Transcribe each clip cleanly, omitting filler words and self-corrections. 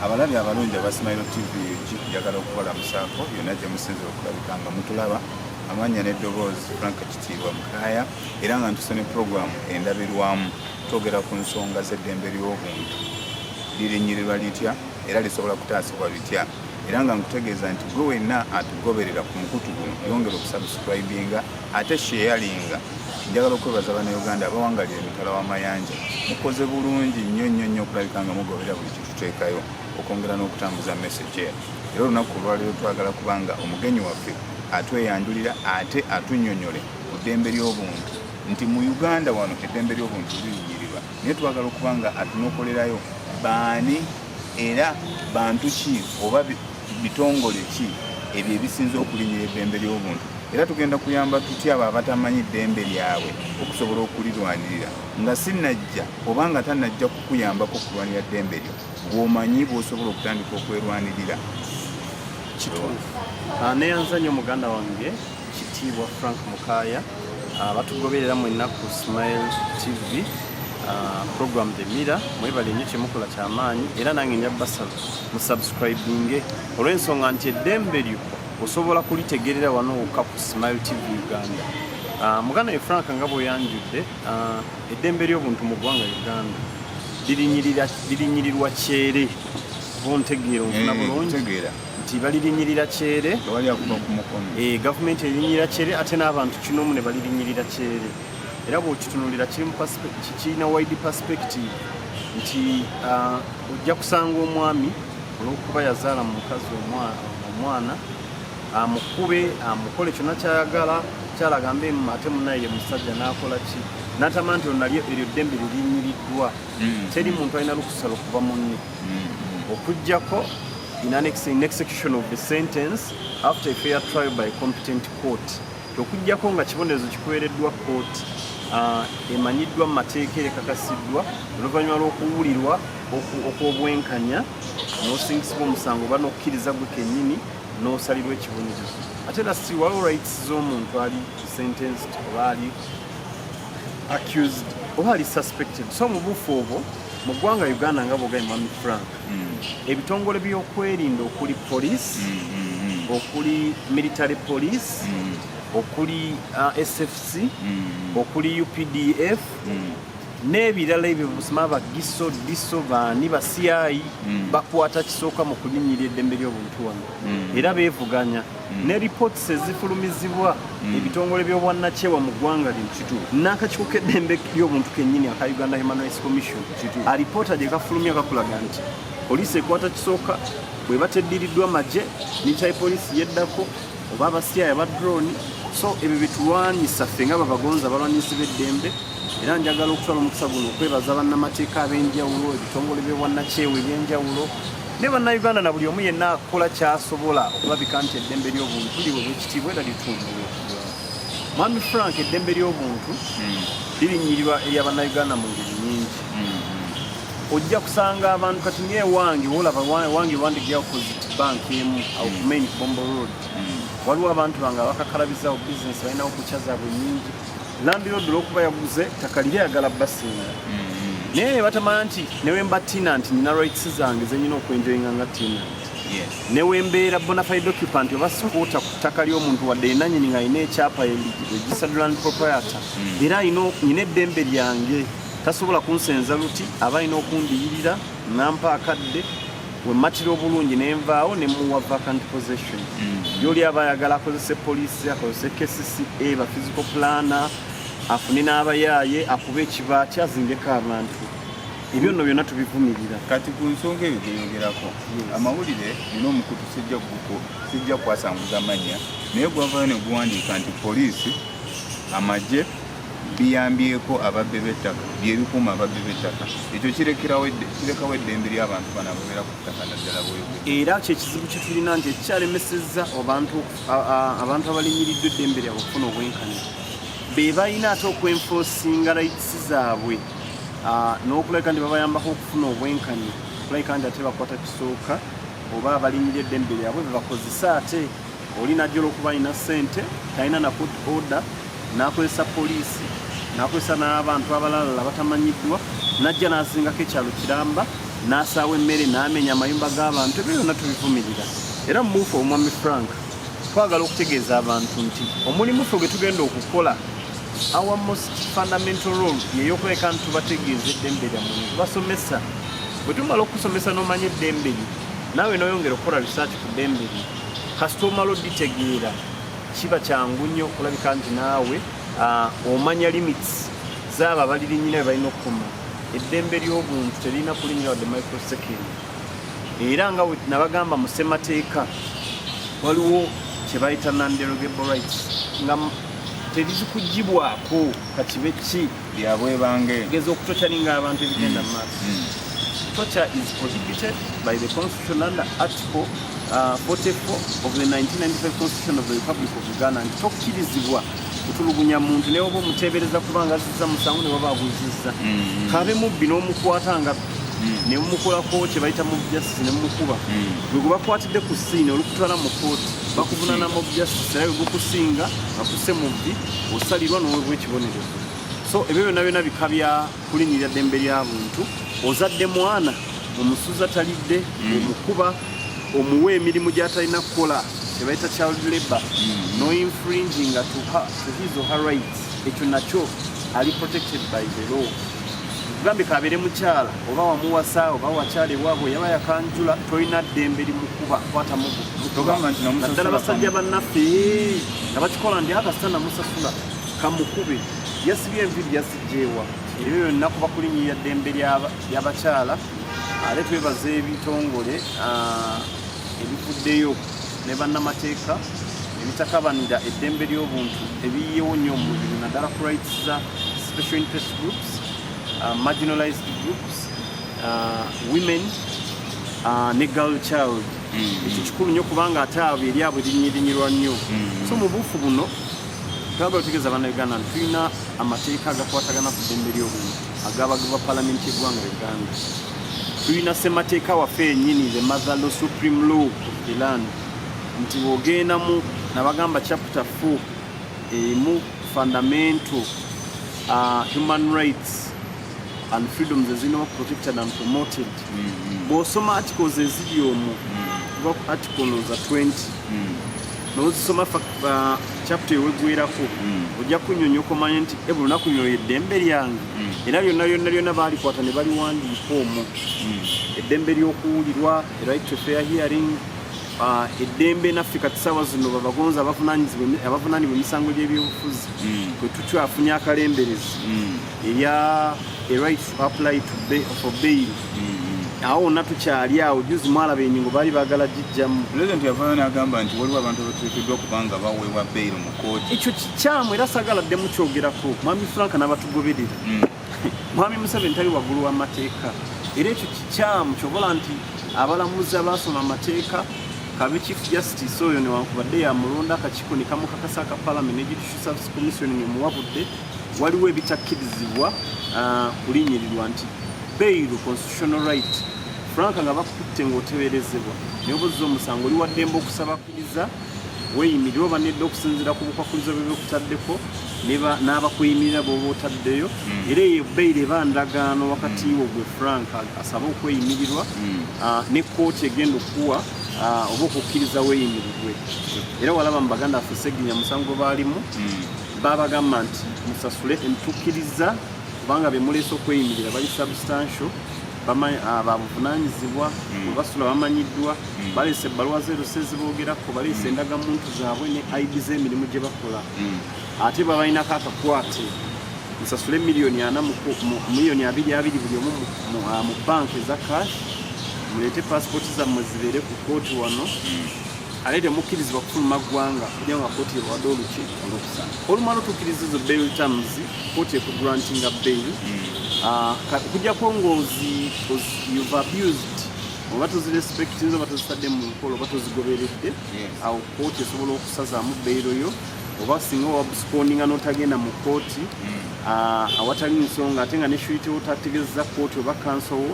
abalabi abalungi aba Smile TV njagala okukola musaako yonna gye musinzira okulabika nga mutulaba amanya n'eddoboozi Frank Kitiibwa Mukaya era nga ntuse ne puroguramu endabirwamu twogera ku nsonga z'eddembe ly'obuntu lirinyirirwa litya era lisobola kutaasibwa litya era nga nkutegeeza nti gwe wenna atugoberera ku mukutu guno yongera okusubscribinga ate sharinga. Njagala okwebaza bannayuganda abawangalira emitala w'amayanja mukoze bulungi nnyo okulabika nga mugoberera buli kituteekayo okwongera n'okutambuza message era olunaku olwaleero twagala kubanga omugenyi waffe atweyanjulira ate atunnyonnyole ku ddembe ly'obuntu nti mu Uganda wano eddembe ly'obuntu lirinyirirwa naye twagala okubanga atunokolerayo baani era bantu ki oba bitongole ki ebyo ebisinza okulinyira eddembe ly'obuntu era tugenda kuyamba tutya abo abatamanyi eddembe lyabwe okusobola okulirwanirira nga sinajja oba nga tanajja kukuyambako okulwanira ddembe lyo bw'omanyi bw'osobola okutandika okwerwanirira. Neyanza nnyo muganda wange Kitiibwa Frank Mukaya batugoberera mwenna ku Smile TV program The Mirror mwebale nnyo kyemukola kyamaanyi era nange nja basaba musubscribinge olw'ensonga nti eddembe lyo osobola kulitegerera wano wokka ku Smile TV Uganda. Muganda we Frank nga bweyanjudde eddembe ly'obuntu mu ggwanga Uganda lirinyirirwa kyere bontegeera onfuna bulungi nti balirinyirira kyere gavumenti erinyirira kyere ate n'abantu kinoomu ne balirinyirira kyere era bw'okitunulira kirina wide perspective nti ojja kusanga omwami olw'okuba yazaala mu mukazi omwana amukube amukole kyonna kyayagala kyalagambe ate munaye musajja n'akola ki n'atama nti onalyo eryo ddembe lirinyiriddwa teri muntu alina lukusala okuva munne okuggyako in execution of the sentence after a fair trial by a competent court. Okuggyako nga kibonerezo kikuweereddwa court emanyiddwa mu mateeka ekakasiddwa oluvannyuma lw'okuwulirwa okw'obwenkanya n'osingisibwa omusango oba n'okukkiriza gwe kennyini n'osalirwa ekibonerezo ate era si waliwo rights z'omuntu ali sentenced oba ali accused oba ali suspected. So mu bufu obwo mu ggwanga Uganda nga bw'ogambye Mwami Frank ebitongole by'okwerinda okuli police okuli military police okuli SFC okuli UPDF n'ebirala ebyo busima bagiso diso baani ba CI bakwata kisooka mu kulinyirira eddembe ly'obuntu wano era beevuganya ne reports ezifulumizibwa ebitongole by'obwannakyewa mu ggwanga lino n'akakiiko k'eddembe ly'obuntu kennyini aka Uganda Human Rights Commission alipoota gye kafulumya kakulaga nti poliisi ekwata kisooka bwe bateddiriddwa magye military police yeddako oba abasiya aba drone. So ebyo bitulwanyisa ffe nga babagonza abalwanyisi b'eddembe era njagala okutwala omukisa guno okwebaza bannamateeka ab'enjawulo ebitongole by'obwannakyewa eby'enjawulo ne bannayuganda na buli omu yenna akola kyasobola okulabika nti eddembe ly'obuntu liwe bwekitiibwa era litumbulwa. Mwami Frank eddembe ly'obuntu lirinyirirwa eri abannayuganda mu ngeri nyingi. Ojja kusanga abantu kati ng'ewange olaba wange wandigira opposite bank emu ku main Bombo Road waliwo abantu bange abakakalabizawo business balinawo kukya zaabwe nyingi landlord olw'okuba yaguze ttaka liri ayagala basinga naye batamanya nti newemba tenant nina rights zange zenyina okwenjoyinga nga tenant newembeera bonafide occupant oba supporter ku ttaka ly'omuntu wadde yenanyini nga alina ekyapa registered land proprietor era nyina eddembe lyange tasobola kunsenza luti aba alina okundiyirira nampa akadde wematira obulungi nenvaawo nemuwa vacant possession yoli aba ayagala akozese poliisi akozese KCCA ba physical planner afune n'abayaaye akuba ekibaati azingeko abantu ebyo nno byonna tubivumirira. Kati ku nsonga eyo gyeyogerako amawulire nina omukutu sijja kwasanguza amannya naye gwavayo ne guwandiika nti poliisi amagye biyambyeko ababbe b'ettaka byebikuuma ababbe b'ettaka ekyo kirekawo eddembe ly'abantu bano ababeera ku ttaka naddala bweyogera era kyekizibu kye tulina nti ekikyalemesezza abantu abalinyiriddwa eddembe lyabwe okufuna obwenkanya be balina ate okwenforcinga rights zaabwe n'okulabika nti babayambako okufuna obwenkanya okulabika nti ate bakwata kisooka oba abalinyirira eddembe lyabwe bebakozesa ate oli najja olw'okuba alina ssente talina na court order n'akozesa poliisi n'akozesa n'abantu abalala batamanyiddwa najja n'azingako ekyalo kiramba n'asaawa emmere n'amenya amayumba g'abantu ebyo byonna tubivumirira era mubuufu omwami Frank twagala okutegeeza abantu nti omulimu ffe gwe tugenda okukola our most fundamental role yeyokuleka nti tubategeeza eddembe lyammwe tubasomesa bwe tumala okusomesa n'omanya eddembe lyo naawe n'oyongera okukola research ku ddembe lyo kasita omala oditegeera kiba kyangu nnyo okulabika nti naawe omanya limits z'abo abalirinyina bye balina okukuma eddembe ly'obuntu terina kulinyira wadde microsecond era nga nabagamba mu ssemateeka waliwo kye bayita non-derogable rights nga terizikugibwako kakibe ki byabwe bange geza okutokyalinga abantu ebigenda mu maaso torture is prohibited by the constitution under article 44 of the 1995 constitution of the Republic of Uganda nti tokkirizibwa kutulugunya muntu ne oba omuteebereza kubanga azizza musango ne baba aguzizza kabe mubbi n'omukwata nga ne mumukolako kye bayita mob justice ne mumukuba bwe gubakwatidde ku ssiini olukutwala mu kooti bakuvunana mob justice era gukusinga bakuse mubbi osalirwa n'owebwa ekibonerezo so ebyo byonna byonna bika bya kulinyirira ddembe ly'abuntu ozadde mwana omusuza talidde omukuba omuwa emirimu gy'atalina kukola kye bayita child labor no infringing to his or her rights ekyo nakyo ali protected by the law gambe kabere mukyala oba wamuwasa oba wakyale bwabwe yaba yakanjula toyina ddembe limukuba kwata mugu togamba nti namusasula basajja bannaffe abakikola ndi akasitana musasula kamukube yasibye enviri yasijjeewa ebyo byonna kuba kulinyirira ddembe ly'abakyala ate twebaza ebitongole ebifuddeyo ne bannamateeka ebitakabanira eddembe ly'obuntu ebiyiyewo nnyo mu mubiri naddala ku rights za special interest groups marginalized groups women ne girl child ekyo kikulu nnyo kubanga ate abo eryabwe linyirinyirwa nnyo so mu buufu buno twagala otegeeza bannayuganda nti tulina amateeka agakwatagana ku ddembe ly'obuntu agabagibwa palamenti y'eggwanga Uganda tulina ssemateeka waffe yennyini the mother law supreme law of the land nti bw'ogenda mu nabagamba chapter 4 emu fundamental human rights and freedoms ezirina protected and promoted bw'osoma articles eziri omwo kuva ku article noza 20 n'ozisoma chapter ewegwerako ojja kunyonya okumanya nti buli lunaku lino eddembe lyange era lyonna baalikwata ne baliwandiika omwo eddembe ly'okuwulirwa right to fair hearing eddembe naffe kati ssaawa zino babagonza abavunaanibwa emisango gy'ebyobufuzi kwe tukyafunye akalemberezi erya a right to apply for bail awo wonna tukyali awo juzi mwalaba enyingo baali baagala gijjamu pulezidenti yavaayo n'agamba nti waliwo abantu abateekeddwa kubanga baweebwa bail mu kooti ekyo kikyamu era saagala mukyogerako mwami Frank n'abatugoberera mwami Museveni tali waggulu w'amateeka era ekyo kikyamu kyobola nti abalamuzi abaasoma amateeka kabe chief justice oyo newankubadde yamulonda akakiiko ne kamukakasa aka parliament ne judicial service commission nemuwabudde waliwo ebitakkirizibwa kulinyirirwa nti bail constitutional right Frank nga bakutte ng'oteberezebwa naye obuzza omusango oli waddembe okusaba kkiriza weeyimirira oba nedda okusinziira ku bukwakulizo bwe byokutaddeko n'abakuyimirira bw'oba otaddeyo era eyo bail eba ndagaano wakati wo gwe Frank asaba okweyimirirwa ne kkooti egenda okuwa oba okukkiriza weeyimirirwe era walaba mu baganda affe Seginya musango baalimu babagamba nti musasule entukkiriza kubanga bemuleese okweyimirira bali substantial babuvunaanyizibwa bwe basula bamanyiddwa baleese ebbaluwa z'erose ziboogerako baleese endagamuntu zaabwe ne ID z'emirimu gye bakola ate babalinako akakwate musasule miliyoni 2 buli omu mu banka eza cash muleete passport zammwe zibeere ku kooti wano ate temukkirizibwa kufuluma ggwanga kugira nga kooti ebawadde olukusana olumala otukkiriza ezo bail terms kooti ekugrantinga bail okujjako you've abused oba tozirespectinze oba tozitadde mu nkola oba tozigoberedde awo kooti esobola okusazaamu bail yo oba singa wabusponinga n'otagenda mu kooti awatali nsonga ate nga neshuite otategeeza kooti oba kansowo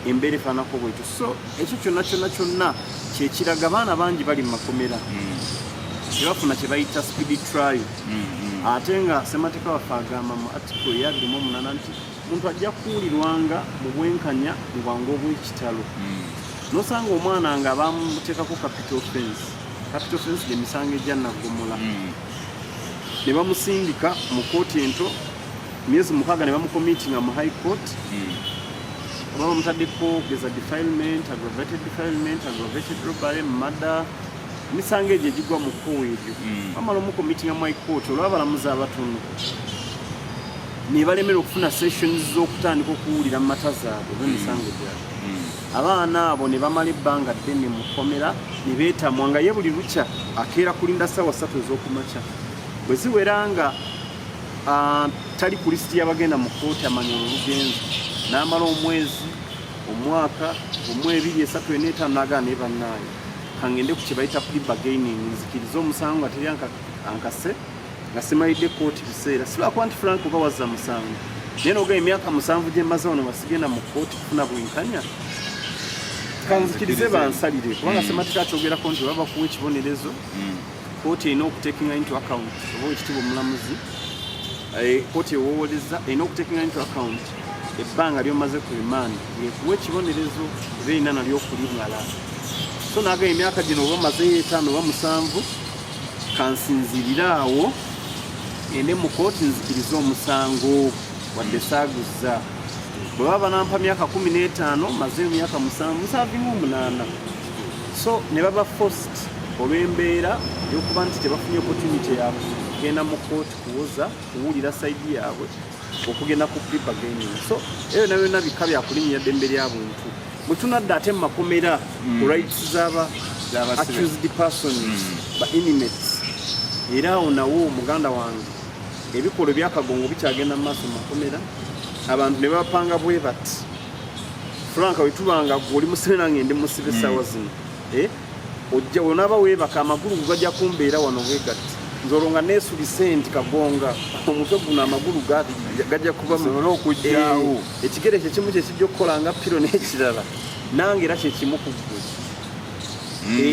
embeera efaanako bwetyo so ekyo kyonna kyekiraga abaana bangi bali mu makomera tebafuna kye bayita speedy trial ate nga ssemateeka waffe agamba mu article ya 28 nti omuntu ajja kuwulirwanga mu bwenkanya mu bwangu obw'ekitalo nosanga omwana nga bamuteekako capital offense gye misango ejja naggomola ne bamusindika mu kooti ento myezi 6 ne bamukomitinga mu high court oba bamutaddeko geza defilement, aggravated robbery, murder, misango egyo egigwa mu kkubo ebyo bamala omukomitinga mu high court olwa balamuzi abatono ne balemera okufuna sessions z'okutandika okuwulira mu mata zaabwe b'emisango gyabwe abaana abo ne bamala ebbanga ddene mu kkomera ne beetamwa nga ye buli lukya akeera kulinda ssaawa 3 ez'okumakya bwe ziwera nga tali ku lisiti y'abagenda mu kkooti amanya olugenzi n'amala omwezi omwaka omwebiri 3 4 5 n'agaana ne bannaayo kangende ku kye bayita plea bargaining nzikiriza omusango nga teri ankase nga simayidde kkooti biseera silwakuba nti Frank oba wazza musango naye noga emyaka 7 gye mmaze wano basigenda mu kkooti kufuna bwenkanya kanzikirize bansalire kubanga sematika akyogerako nti baba kuwa ekibonerezo kkooti erina okutekinga into account oba ekitiibwa omulamuzi kkooti ewowoleza erina okutekinga into account ebbanga lyomaze ku remand ekuwa ekibonerezo eba erina nalyo okulimala so naga emyaka gino oba omazeyo 5 oba 7 kansinzirira awo ende mu kkooti nzikiriza omusango wadde saaguza bwe baba nampa myaka 15 mazeyo myaka 7 so ne baba forced olw'embeera y'okuba nti tebafunye opportunity yaabwe kugenda mu kkooti kuwoza kuwulira sayidi yaabwe okugenda ku plea bargaining so eyo nayo yonna bika byakulinnyira ddembe ly'abuntu bwe tunadda ate mu makomera ku rights z'aba accused persons ba inmates era awo nawo muganda wange ebikolwa byakagongo bikyagenda mu maaso mu makomera abantu ne bapanga bwe bati Frank wetubanga oli musibe nange ndi musibe essaawa zino ojja onaaba weebaka amagulu gajja kumbeera wano bwegati nzolonga neesulise nti kagonga omutwe guno amagulu gajja kuba okujjaawo ekigere kyekimu kyekijja okukola nga piro n'ekirala nange era kyekimu ku ggwe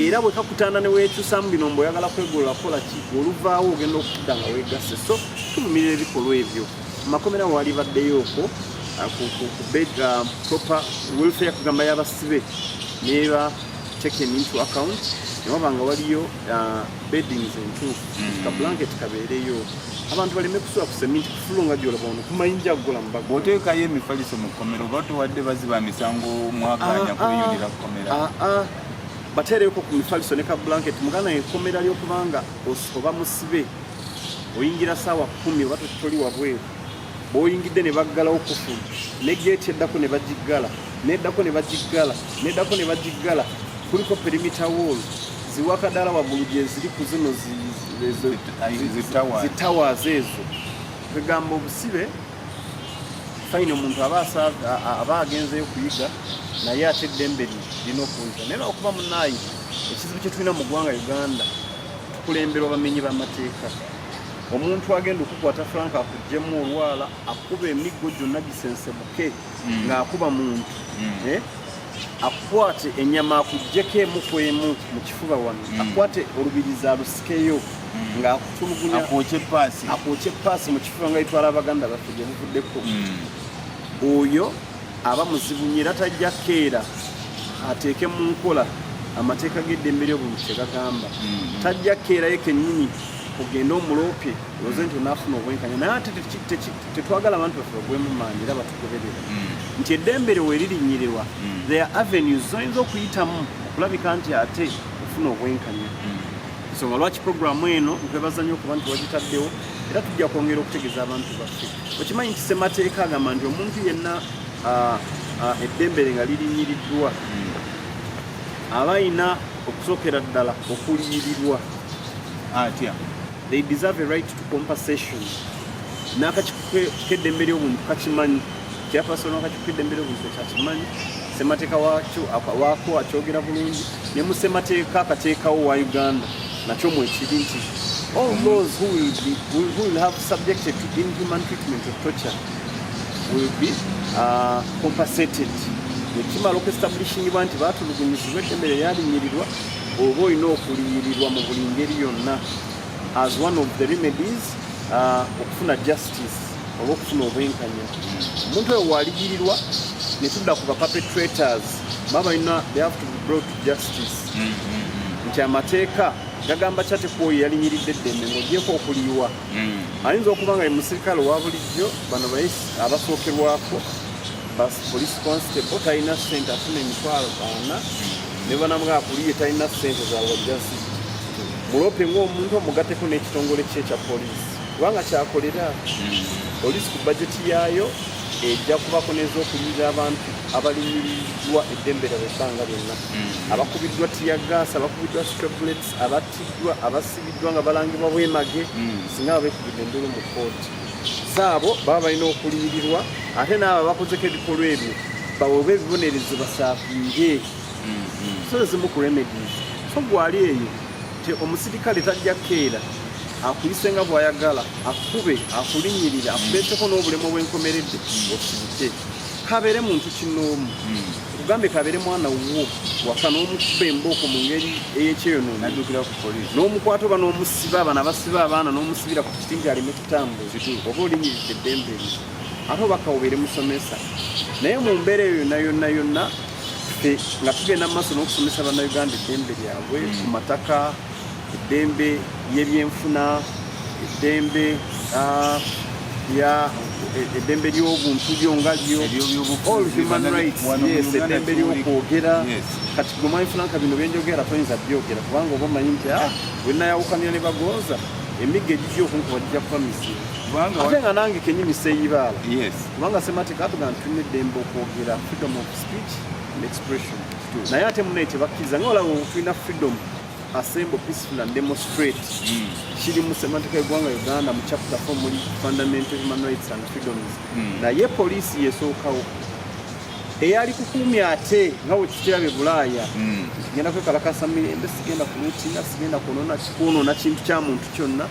era bwe kakutanda ne weekyusaamu bino mbu oyagala kwegolola kola ki oluvaawo ogenda okudda nga weegasse so tulumirira ebikolwa ebyo makomera wali baddeyooko proper welfare kugamba y'abasibe neba taken into account nebabanga waliyo beddings entuufu ka blanket kabeereyo abantu baleme kusula ku sementi kufulunga gyolaba ono kumayinja kugola mu bago oteekayo emifaliso mu kkomera oba towadde baziba misango mwaganya kuyulira kkomera bateereko ku mifaliso ne ka blanket mugana ekkomera ly'okubanga oba musibe oyingira ssaawa 10 oba toli wabweru bw'oyingidde ne baggalawo kufulu ne geeti eddako ne bagiggala neddako ne bagiggala neddako ne bagiggala kuliko perimeter wall ziwakadala waggulu gye ziri ku zino zitowers ezo kugamba obusibe fine omuntu aba agenzeyo kuyiga naye ate eddembe lirina okuyita naye okuba munaayi ekizibu kye tulina mu ggwanga Uganda tukulemberwa bamenyi b'amateeka omuntu agenda okukwata Frank akugjemu olwala akuba emiggo gyonna gisensemuke ng'akuba muntu akwate ennyama akuggyeko emu ku emu mu kifuba wano akwate olubirizi alusikeyo ng'akutulugunya akwokye epaasi mu kifuba nga yitwala abaganda baffe gye buvuddeko oyo aba muzibu era tajja keera ateeke mu nkola amateeka g'eddembe ly'obuntu kye gagamba tajja keerayo kennyini ogenda omuloope oze nti onaafuna obwenkanya naye ate tetwagala abantu baffe bagwemu maanyi era batugoberera nti eddembe lyo weririnnyirirwa there are avenues zoyinza okuyitamu okulabika nti ate ofuna obwenkanya nsonga lwaki programu eno nkwebaza nnyo okuba nti wagitaddewo era tujja kwongera okutegeeza abantu baffe okimanyi nti ssemateeka agamba nti omuntu yenna eddembe lye nga lirinnyiridwa aba ayina okusookera ddala okuliyirirwa atya they deserve a right to compensation n'akakiiko k'eddembe ly'obuntu kakimanyi kyapaso n'akakiiko k'eddembe ly'obuntu kyakimanyi ssemateeka waako akyogera bulungi ne mu ssemateeka akateekawo wa Uganda nakyo mwekiri nti all those who will have subjected to inhuman treatment of torture will be compensated nekimala okuestablishingibwa nti baatulugunyizibwa eddembe lye lyalinnyirirwa oba olina okuliyirirwa mu buli ngeri yonna as one of the remedies okufuna justice olw'okufuna obwenkanya omuntu oyo waligirirwa ne tudda ku perpetrators baba they have to be brought to justice nti amateeka gagamba kyatekuoyo yalinyiridde eddembe ng'ogyeko okuliyiwa ayinza okuba nga ye musirikale owa bulijjo bano abasookerwako police constable talina ssente afuna emitwalo 4 ne banamuga akuliye talina ssente zawajjasi mulope ng'omuntu omugateko n'ekitongole kye ekya poliisi kubanga kyakolera poliisi ku bajeti yaayo ejja kubako n'ez'okuliyira abantu abalinyirirwa eddembe lyabwe ebbanga lyonna abakubiddwa tiyagaasi abakubiddwa strablets abattiddwa abasibiddwa nga balangibwa bwemage singa babeekubidde endulu mu kooti saabo baba balina okuliyirirwa ate n'abo abakozeko ebikolwa ebyo baweebwa ebibonerezo basaafiire so ezimu ku remedies so gwali eyo ti omusirikale tajja keera akuyise nga bw'ayagala akube akulinyirira akuleeteko n'obulemu obwenkomeredde osibike kabeere muntu kinoomu ugambe kabeere mwana wo waka n'omukuba embooko mu ngeri ey'ekyeyonoonyi naddukira ku poliisi n'omukwata oba n'omusiba abana abasiba abaana n'omusibira ku kiti nti aleme kutambuza oba olinyiridde eddembe lye ate obaka obeere musomesa naye mu mbeera eyo yonna nga tugenda mu maaso n'okusomesa bannayuganda eddembe lyabwe ku mataka eddembe y'ebyenfuna eddembe ly'obuntu byongalyo all human rights eddembe ly'okwogera kati gomanyi fulanka bino byenjogera toyinza byogera kubanga oba omanyi nti bwenayawukanira ne bagonza emigga egijja okunkuba gijja kuba misimu ate nga nange kenyini seeyibaala kubanga semateeka atugamba nti tulina eddembe okwogera freedom of speech and expression naye ate munaye tebakkiriza nga olaba tulina freedom assemble peaceful and demonstrate kiri mu semateeka y'eggwanga Uganda mu chapter 4 muli fundamental human rights and freedoms naye poliisi yesookawo eyali kukuumya ate nga bwe kikirabe Bulaaya genda kwekalakasa mirembe sigenda kuluutina sigenda kwonoona kintu kya muntu kyonna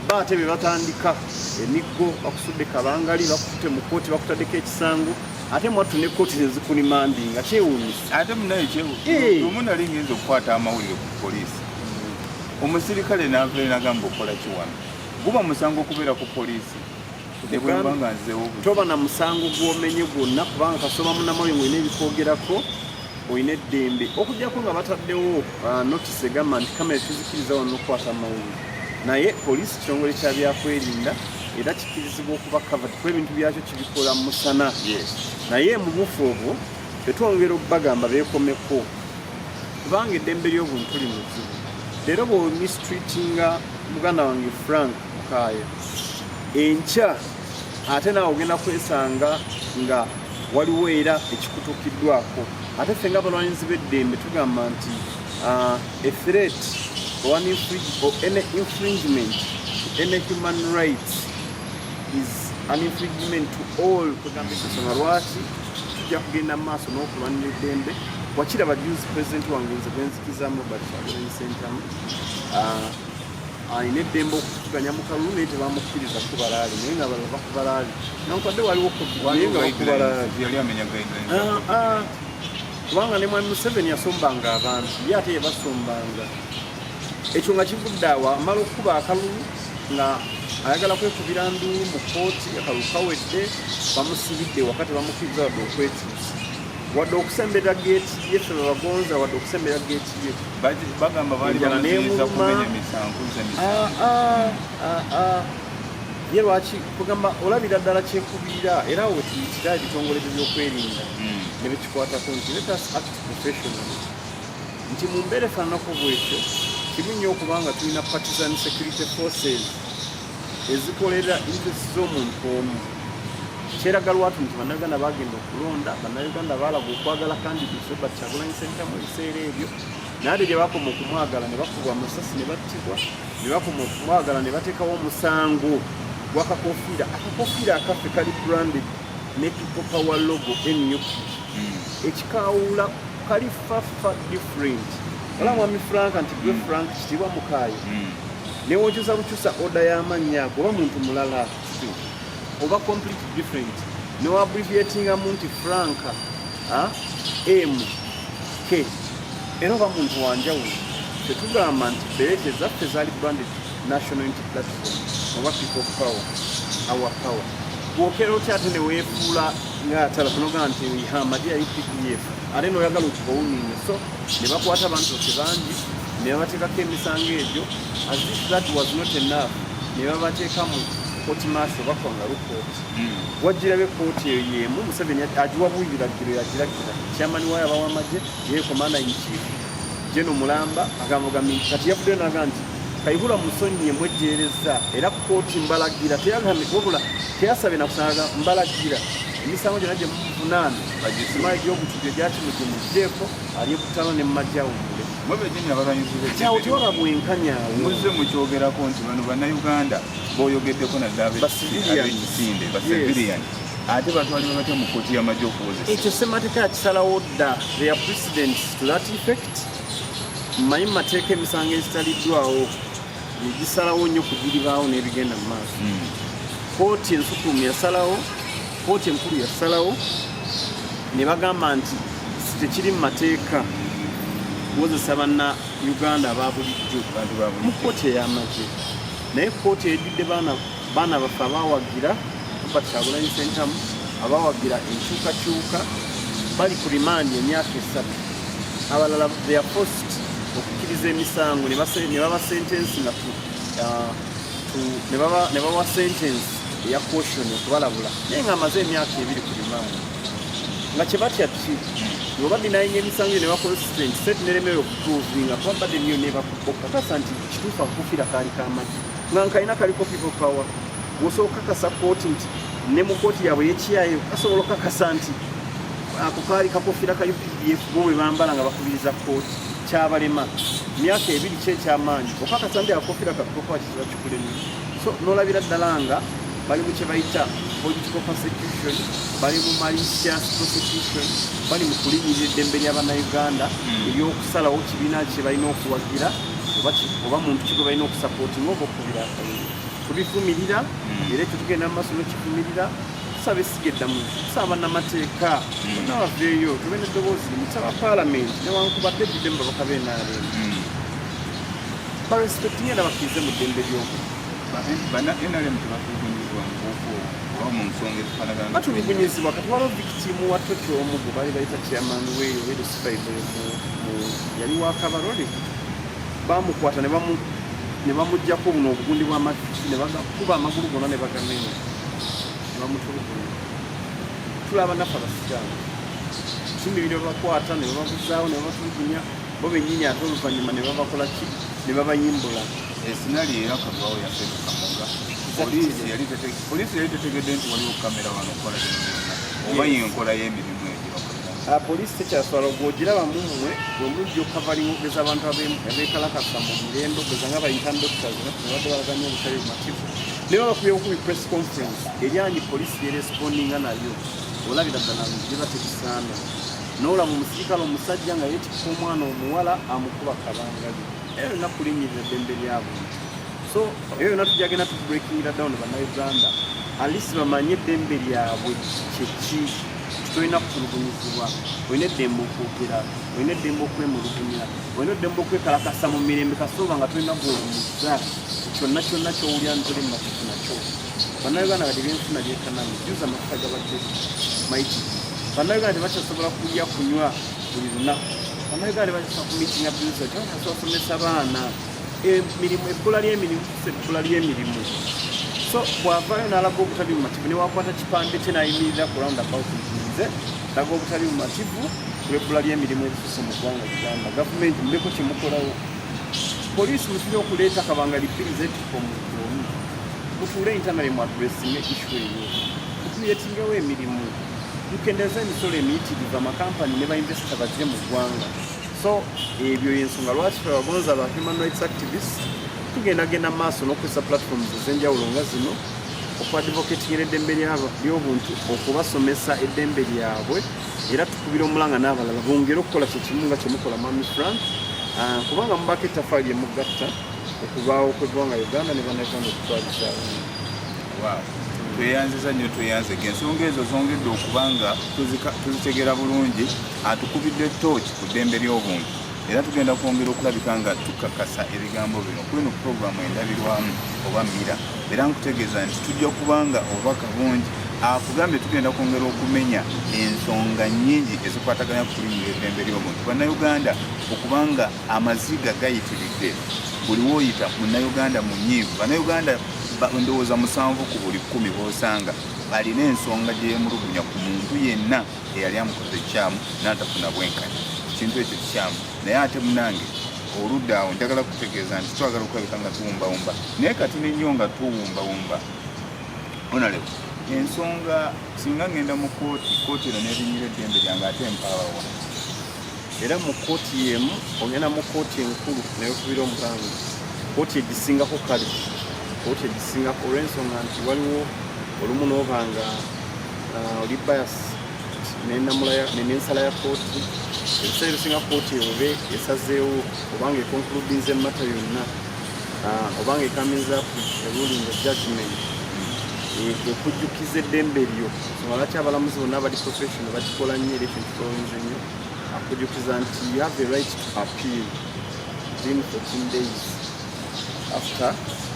baate be batandika emiggo bakusudde kabangali bakutute mu kooti bakutaddeko ekisango ate mwattu ne kooti zezikulimandinga kyewuunyisa ate munaye omu nali ngenza okukwata amawulire ku poliisi omusirikale n'avayo n'agamba okola kiwano guba musango okubeera ku poliisi ebwemba nga nzeewo toba na musango gw'omenye gwonna kubanga kasoma munnamawulire ng'olina ebikwogerako olina eddembe okugyako nga bataddewo notisi egamba nti kamera tuzikiriza wano n'okukwata amawulire naye poliisi kitongole kya byakwerinda era kikirizibwa okuba covered kuba ebintu byakyo kibikola mu musana naye mu bufu obwo tetwongera okubagamba beekomeko kubanga eddembe ly'obuntu limuzibu leero bw'omistreatinga muganda wange Frank Mukaya enkya ate naawe ogenda kwesanga nga waliwo era ekikutuukiddwako ate ffe nga balwanyizi b'eddembe tugamba nti a threat or any infringement to any human rights is an infringement to all kugamba ekisonga lwaki tujja kugenda mu maaso n'okulwanira eddembe wakiraba juice president wange nze gwenzikizaamu Robert Kyagulanyi Ssentamu alina eddembe okutuganya mu kalulu naye tebamukkiriza kubalaali naye nga balava kubalaali nankwadde waliwo naye nga bakubalaali kubanga ne mwami Museveni yasombanga abantu ye ate yebasombanga ekyo nga kivudde awo amala okukuba akalulu nga ayagala kwekubira nduulu mu kooti akalulu kawedde bamusibidde wakati bamukkiriza wadde okwekyusa wadde okusemberera geeti ye ffe babagonza wadde okusemberera geeti ye bagamba baali bamukkiriza kumenya emisango ye lwaki kugamba olabira ddala kyekubira era awo tuyitira ebitongole byokwerinda ne bekikwatako nti let us act professionally nti mu mbeera efaananako bwekyo kibi nnyo okubanga tulina partisan security forces ezikolera interest z'omuntu omu kyeraga lwatu nti bannayuganda bagenda okulonda bannayuganda baalaga okwagala candidate Robert Kyagulanyi Ssentamu ebiseera ebyo naye ate gye bakoma okumwagala ne bakubwa amasasi ne battibwa ne bakoma okumwagala ne bateekawo omusango gw'akakofiira akakofiira akaffe kali branded ne people power logo emyufu ekikawula kali fafa different wala mwami Frank nti gwe Frank kitiibwa Mukaayi newokyusa bukyusa oda y'amannya ago oba muntu mulala oba complete different newabbreviatingamu nti Frank M K era oba muntu wanjawulo tetugamba nti berete zaffe zaali branded national unity platform oba people power our power. Bwokera otya ate ne weefuula ng'atala kunoga nti amagye yali PDF ate n'oyagala okubawuninga so ne bakwata abantu bangi ne babateekako emisango egyo as if that was not enough ne babateeka mu kooti maaso bakwanga lukooti wagirabe kooti eyo y'emu Museveni agiwa buyiragiro yagiragira chairman waayo abawamagye ye commander in chief General Mulamba agavuga kati yavudde naga nti Kayihura Musonyi yemwejjeereza era kooti mbalagira teyagamye wabula teyasabe nakusanga mbalagira emisango gyonna gye muvunaana bagisimayo egy'obutujjo gyakimugyemugyeko ali ekutalo ne mmajjawummule kyawo tewaba bwenkanyaawo muzze mukyogerako nti bano bannayuganda b'oyogeddeko naddala ab'emisinde basivilian ate batwalibwa batya mu kooti y'amagye okuwozesa ekyo ssemateeka yakisalawo dda their precedents to that effect mmanyi mu mateeka emisango ezitaliddwawo egisalawo nnyo kugiribaawo n'ebigenda mu maaso kooti ensukuumu yasalawo kooti enkulu yasalawo ne bagamba nti tekiri mu mateeka kuwozesa banna Uganda aba bulijjo mu kooti ey'amagye naye kooti ejjudde baana baffe abaawagira Robert Kyagulanyi Ssentamu abaawagira enkyukakyuka bali ku rimandi emyaka 3 abalala they are forced okukkiriza emisango ne baba sentensi nga ne baba sentensi eya caution okubalabula naye ng'amaze emyaka 2 ku rimandi nga kye batya ki oba dinayinga emisango ne bakonsistent set neremewe okutuuvinga kuba badde niyo nebakakasa nti kituufu akakufira kaali kamagye nga nkalina kaliko people power bw'osobola okukakasa kooti nti ne mu kooti yaabwe yekiyayo asobola okukakasa nti ako kaali kakofira ka UPDF bo bwe bambala nga bakubiriza kooti kyabalema myaka 2 kyekyamaanyi okukakasa nti akakofira kakokoa kiziba kikulemi so n'olabira ddala nga bali mu kye bayita political persecution bali mu malicious prosecution bali mu kulinyirira eddembe ly'abannayuganda ery'okusalawo kibiina kye balina okuwagira oba muntu kigwe balina okusapootinga oba okubira akalulu tubivumirira era ekyo tugenda mu maaso n'okivumirira tusaba essiga eddamu tusaba bannamateeka bonna baveeyo tube n'eddoboozi limu tusaba paalamenti newankubadde eddembe babaka b'NRM barespektinge era bakkirize mu ddembe ly'omuntu batulugunyizibwa kati waliwo victimu watto kyomu gwe baali bayita chairman weeyo yali wakabarole bamukwata ne bamuggyako buno obugundi bw'amagisi ne bagakuba amagulu gonna ne bagamenya ne bamutulugunya tulaba naffe abasiraamu tumibiri babakwata ne bababuzaawo ne babatulugunya bo bennyini ate oluvannyuma ne babakola ki ne babayimbula esinali era kabwawo yafeeka kamoga poliisi yali tetegedde nti waliwo kamera wano okukola oba yenkola y'emirimu egyo poliisi tekyaswala ogwogiraba mumwe omulujja okavalinga ogeza abantu abeekalakasa mu mirembe ogeza nga bayita doctors nebadde balaganya obutali bumativu ne babakubye bukubi press conference eryanyi poliisi yeresipondinga nayo olabira ddala giba tekisaana n'olamu omusirikale omusajja nga yeetikisa omwana omuwala amukuba kabangali eyo yonna kulinyirira eddembe lyabuntu so eyo yonna tujagenda tubreakingira down bannayuganda alisi bamanye eddembe lyabwe kyeki tulina kutulugunyizibwa olina eddembe okwogera olina eddembe okwemulugunya olina eddembe okwekalakasa mu mirembe kasooba nga tulina gwolumiza kyonna kyonna kyowulya ntole mu matiku nakyo bannayuganda kati byenfuna byekanami juza amafuta gabadde maiti bannayuganda tebakyasobola kulya kunywa buli lunaku bannayuganda bakyasobola kumitinga biza tebakyasobola kusomesa baana emirimu ebbula ly'emirimu ebbula ly'emirimu so bw'avaayo n'alaga obutali bumativu newakwata kipande kye n'ayimirira ku round about nze laga obutali bumativu kulw'ebbula ly'emirimu ebisusse mu ggwanga Uganda gavumenti muleko kyemukolawo poliisi mutuli okuleeta kabangali bbiri z'ekifo omuntu omu mutuule internally mu addressinga issue eyo mutuleetingewo emirimu mukendeeza emisolo emiyitirivu amakampani ne bainvesita bazire mu ggwanga so ebyo yensonga lwaki fe abagonza ba human rights activists tugendagenda maaso n'okozesa platforms ez'enjawulo nga zino okwadvocatingira eddembe ly'obuntu okubasomesa eddembe lyabwe era tukubira omulanga n'abalala bongere okukola kyekimu nga kyemukola Mami Frank kubanga mubako ettafaali emugatta okubaawo kw'eggwanga Uganda ne bannayuganda okutwalizaawo tweyanziza nnyo tweyanzega ensonga ezo zongedde okubanga tuzitegeera bulungi atukubidde ettooki ku ddembe ly'obuntu era tugenda kwongera okulabika nga tukakasa ebigambo bino kwino puroguramu endabirwamu oba mira era nkutegeeza nti tujja kubanga obubaka bungi akugambye tugenda kwongera okumenya ensonga nnyingi ezikwataganya ku kulinnya eddembe ly'obuntu bannayuganda okubanga amaziga gayitiridde buli woyita munnayuganda munyiivu bannayuganda ndowooza 7 ku buli 10 b'osanga alina ensonga gyeyemulugunya ku muntu yenna eyali amukoze ekyamu n'atafuna bwenkanya ekintu ekyo kikyamu naye ate munange oludda awo njagala kutegeeza nti twagala okulabika nga tuwumbawumba naye kati nenyo nga tuwumbawumba onalevu ensonga singa ngenda mu kooti eno n'erinyira eddembe lyange ate empaawawa era mu kooti yemu ogenda mu kooti enkulu nayokubira omulango kooti egisingako kale kooti egisingako olw'ensonga nti waliwo olumu n'obanga oli bias n'ensala ya kooti ebiseera ebisinga kooti obe esazeewo obanga ekonkludinze emmata yonna obanga ekaminza a ruling of judgment okujjukiza eddembe lyo lwaki abalamuzi bonna abali professional bakikola nnyo era ekintu kyolonze nnyo akujjukiza nti you have the right to appeal within 14 days after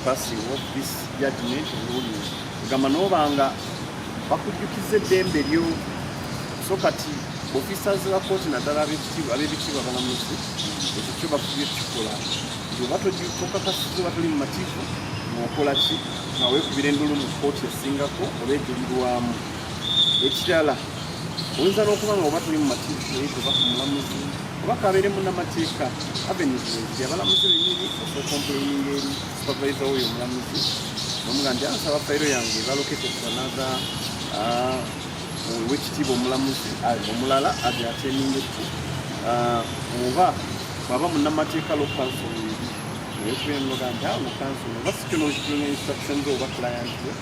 passing of this judgment ruling gamba n'obanga bakujjukiza eddembe lyo so kati officers ba kooti naddala ab'ebitiibwa abalamuzi ekyo kyo bakubye tukikola nti oba tokakasiza oba toli mu mativu ng'okola ki nga weekubira endulu mu kooti esingako oba ejulirwamu ekirala oyinza n'okuba nga oba toli mu mativu eyo oba ku mulamuzi oba kabeere munnamateeka avenues abalamuzi bennyini okomplaining eri supervisor oyo omulamuzi nomuga nti ansaba fayiro yange balokete kuanaga wekitiibwa omulamuzi omulala ate ateningeku oba bwaba munnamateeka lokanso ekubenoga nti awo mukansolo oba si kyono okitulina instructions oba client we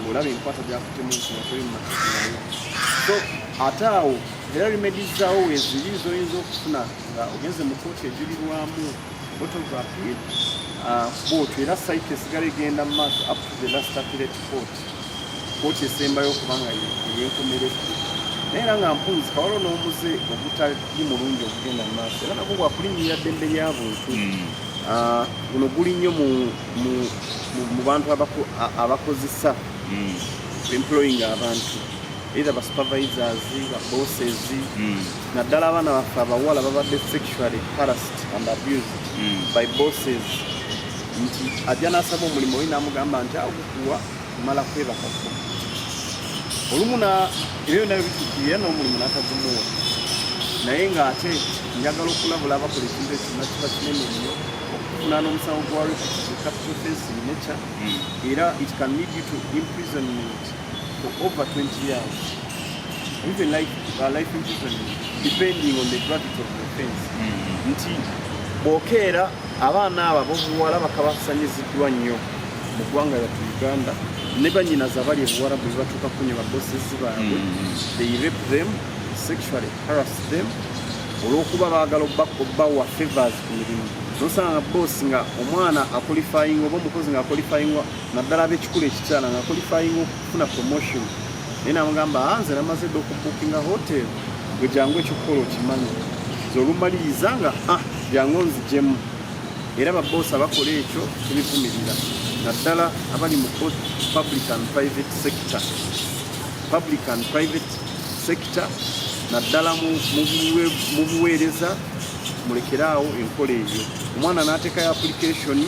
olaba enkwata gyakutemu nsonga toli mumateeka nayo so ate awo era rimedizaawo weziri zoyinza okufuna nga ogenze mu kooti ejulirwamu court of appeal bootyo era site esigala egenda mu maaso up to the last appellate court kooti esembayo okubanga eyenkomereku naye era nga mpunzika waliwo n'omuze ogutali mulungi okugenda mu maaso era nagwo gwakulinnyirira ddembe lyabuntu guno guli nnyo mu bantu abakozesa employing abantu either ba supervisors ba bosses naddala abaana baffe abawala babadde sexually harassed and abused by bosses nti ajja n'asaba omulimu oyo n'amugamba nti agukuwa kumala kwebakako olumu ebyo nabyo bitukirira n'omulimu n'atagumuwa naye ng'ate njagala okulabula abakola ekintu ekirina kiba kinene nnyo okufuna n'omusango gwa capital offense in nature era it can lead you to imprisonment for over 20 years even like life imprisonment depending on the gravity of the offense nti bw'okeera abaana abo ab'obuwala bakabasanyiziddwa nnyo mu ggwanga lyattu Uganda ne bannyinaze abali ebuwala bwe batuuka kunya babossesi baabwe they rape them sexually harass them olw'okuba baagala obbawa favors ku mirimu nosanga boss nga omwana akwalifying oba omukozi nga akwalifyingwa naddala ab'ekikulu ekikyala nga akwalifying okufuna promotion naye namugamba nze namaze dde okubukinga hotel gwe jangu ekikukola okimanyi zolumaliriza nga jangu onzijemu era babosi abakola ekyo tubivumirira naddala abali mu public and private sector naddala mu buweereza mulekeraawo enkola eyo omwana n'ateekayo application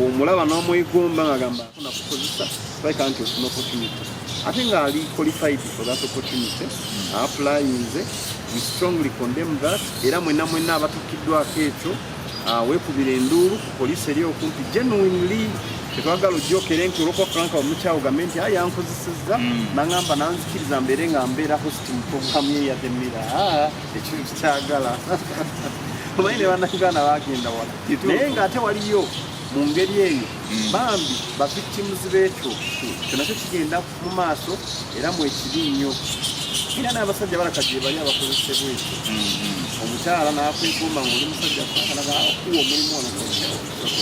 omulaba n'omwegomba ng'agamba afuna kukozesa baika nti ofuna opportunity ate ng'ali qualified for that opportunity applyinze we strongly condemn that era mwenna abatuukiddwako ekyo weekubira enduulu ku poliisi eri okumpi genuinely tetwagala ogyokere nti olwokuba franka omukyawo gambe nti yankozesezza naŋŋamba nanzikiriza mbeere nga mbeera host mu programu ye yademira ekintu kikyagala omanyi ne bannayuganda bagenda wala naye ng'ate waliyo mu ngeri eyo bambi ba victims b'ekyo kyonakyo kigenda mu maaso era mwekiri nnyo era n'abasajja balakagye bali abakozesebwa ekyo omukyala n'akwegomba ng'oli musajja akalaga okuwa omulimu ono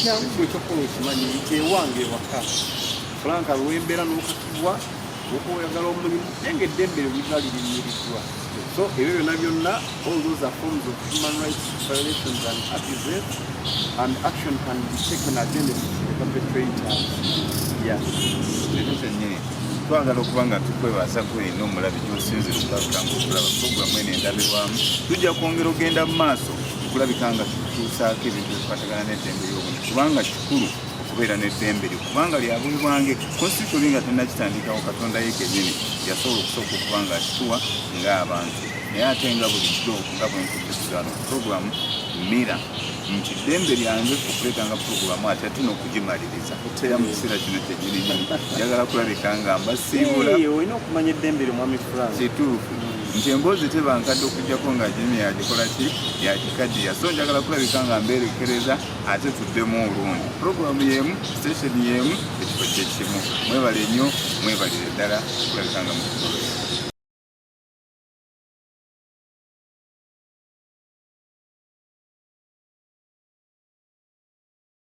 kyangu gwe ekyokola okimanyi nti ewange ewaka franka lwembeera n'okakibwa okweyagala omulimu naye ng'eddembe lyo liba lirinnyiddwa. So ebyo byonna all those are forms of human rights violations and abuses, and action can be taken against the perpetrators. Yeah. Twagala okuba nga tukwebaza kweno omulabi gy'osinze tukalabikanga okulaba puroguramu eno endabirwamu. Tujja kwongera ogenda mu maaso okulabika nga tutuusaako ebintu ebikwatagana n'eddembe ly'obuntu, kubanga kikulu okubeera n'eddembe lyo, kubanga lyabulibwange constitution nga tennakitandikawo Katonda ye kennyini yasobola okusooka okuba nga akituwa ng'abantu. Naye ate nga bulijjo nga bwe nkutegeezano puroguramu mira nti ddembe lyange okuleetanga puroguramu ate ate n'okugimaliriza era mu kiseera kino kyennyini njagala kulabika nga mbasiibula olina okumanya eddembe lyo mwami Frank kituufu nti emboozi tebankadde okugjako nga jimi yagikola ki yagikaddiya, so njagala kulabika nga mbeerekereza ate tuddemu olundi puroguramu y'emu station y'emu ekifo kye kimu. Mwebale nnyo, mwebalire ddala kulabika nga mukikolo.